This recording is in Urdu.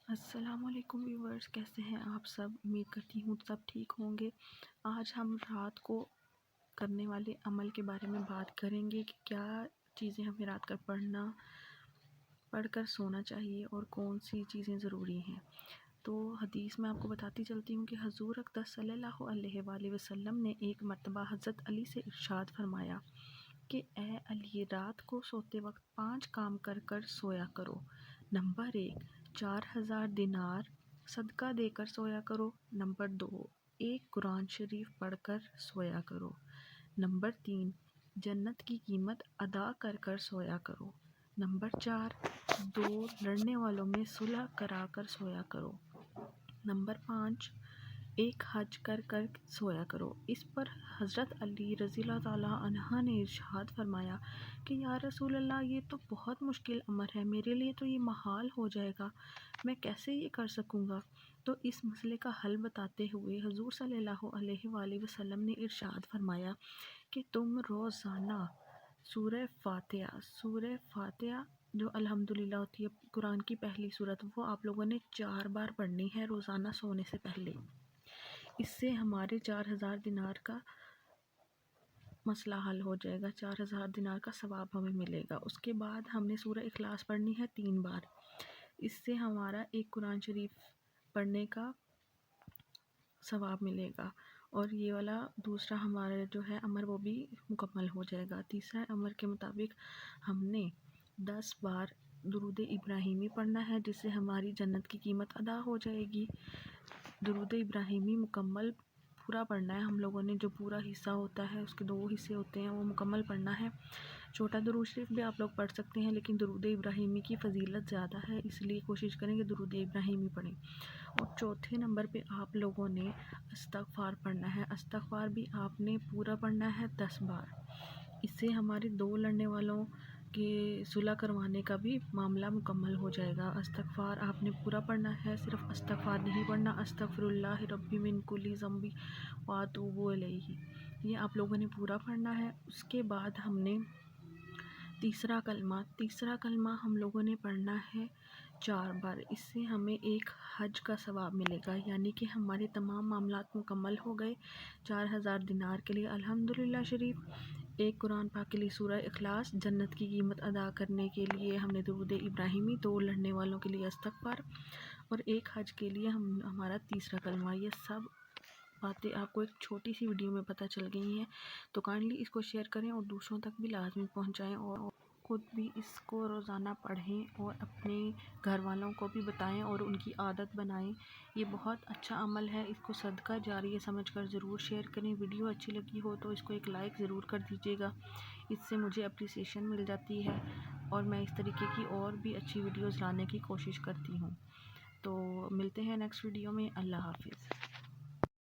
السلام علیکم ویورز، کیسے ہیں آپ سب؟ امید کرتی ہوں سب ٹھیک ہوں گے۔ آج ہم رات کو کرنے والے عمل کے بارے میں بات کریں گے کہ کیا چیزیں ہمیں رات کا پڑھ کر سونا چاہیے اور کون سی چیزیں ضروری ہیں۔ تو حدیث میں آپ کو بتاتی چلتی ہوں کہ حضور اقدس صلی اللہ علیہ وآلہ وسلم نے ایک مرتبہ حضرت علی سے ارشاد فرمایا کہ اے علی، رات کو سوتے وقت 5 کام کر کر سویا کرو۔ نمبر 1، 4000 دینار صدقہ دے کر سویا کرو۔ نمبر 2، ایک قرآن شریف پڑھ کر سویا کرو۔ نمبر 3، جنت کی قیمت ادا کر کر سویا کرو۔ نمبر 4، 2 لڑنے والوں میں صلح کرا کر سویا کرو۔ نمبر 5، ایک حج کر کر سویا کرو۔ اس پر حضرت علی رضی اللہ تعالیٰ عنہ نے ارشاد فرمایا کہ یا رسول اللہ، یہ تو بہت مشکل امر ہے، میرے لیے تو یہ محال ہو جائے گا، میں کیسے یہ کر سکوں گا؟ تو اس مسئلے کا حل بتاتے ہوئے حضور صلی اللہ علیہ وآلہ وسلم نے ارشاد فرمایا کہ تم روزانہ سورہ فاتحہ جو الحمدللہ ہوتی ہے قرآن کی پہلی سورت، وہ آپ لوگوں نے 4 بار پڑھنی ہے روزانہ سونے سے پہلے۔ اس سے ہمارے 4000 دینار کا مسئلہ حل ہو جائے گا، 4000 دینار کا ثواب ہمیں ملے گا۔ اس کے بعد ہم نے سورہ اخلاص پڑھنی ہے 3 بار، اس سے ہمارا ایک قرآن شریف پڑھنے کا ثواب ملے گا، اور یہ والا دوسرا ہمارا جو ہے امر وہ بھی مکمل ہو جائے گا۔ تیسرا امر کے مطابق ہم نے 10 بار درود ابراہیمی پڑھنا ہے، جس سے ہماری جنت کی قیمت ادا ہو جائے گی۔ درود ابراہیمی مکمل پورا پڑھنا ہے ہم لوگوں نے، جو پورا حصہ ہوتا ہے اس کے 2 حصے ہوتے ہیں، وہ مکمل پڑھنا ہے۔ چھوٹا درود شریف بھی آپ لوگ پڑھ سکتے ہیں، لیکن درود ابراہیمی کی فضیلت زیادہ ہے، اس لیے کوشش کریں کہ درود ابراہیمی پڑھیں۔ اور چوتھے نمبر پہ آپ لوگوں نے استغفار پڑھنا ہے۔ استغفار بھی آپ نے پورا پڑھنا ہے 10 بار، اس سے ہمارے 2 لڑنے والوں کے صلح کروانے کا بھی معاملہ مکمل ہو جائے گا۔ استغفار آپ نے پورا پڑھنا ہے، صرف استغفار نہیں پڑھنا، استغفر اللہ ربی من کل ذنب واتوب الیہ، یہ آپ لوگوں نے پورا پڑھنا ہے۔ اس کے بعد ہم نے تیسرا کلمہ ہم لوگوں نے پڑھنا ہے 4 بار، اس سے ہمیں ایک حج کا ثواب ملے گا، یعنی کہ ہمارے تمام معاملات مکمل ہو گئے۔ 4000 دینار کے لیے الحمدللہ شریف، ایک قرآن پاک کے لیے سورہ اخلاص، جنت کی قیمت ادا کرنے کے لیے ہم نے درود ابراہیمی، 2 لڑنے والوں کے لیے استغفار، اور ایک حج کے لیے ہمارا تیسرا کلمہ۔ یہ سب باتیں آپ کو ایک چھوٹی سی ویڈیو میں پتہ چل گئی ہیں، تو کائنڈلی اس کو شیئر کریں اور دوسروں تک بھی لازمی پہنچائیں، اور خود بھی اس کو روزانہ پڑھیں اور اپنے گھر والوں کو بھی بتائیں اور ان کی عادت بنائیں۔ یہ بہت اچھا عمل ہے، اس کو صدقہ جاریہ سمجھ کر ضرور شیئر کریں۔ ویڈیو اچھی لگی ہو تو اس کو ایک لائک ضرور کر دیجیے گا، اس سے مجھے اپریسیشن مل جاتی ہے، اور میں اس طریقے کی اور بھی اچھی ویڈیوز لانے کی کوشش کرتی ہوں۔ تو ملتے ہیں نیکسٹ ویڈیو میں، اللہ حافظ۔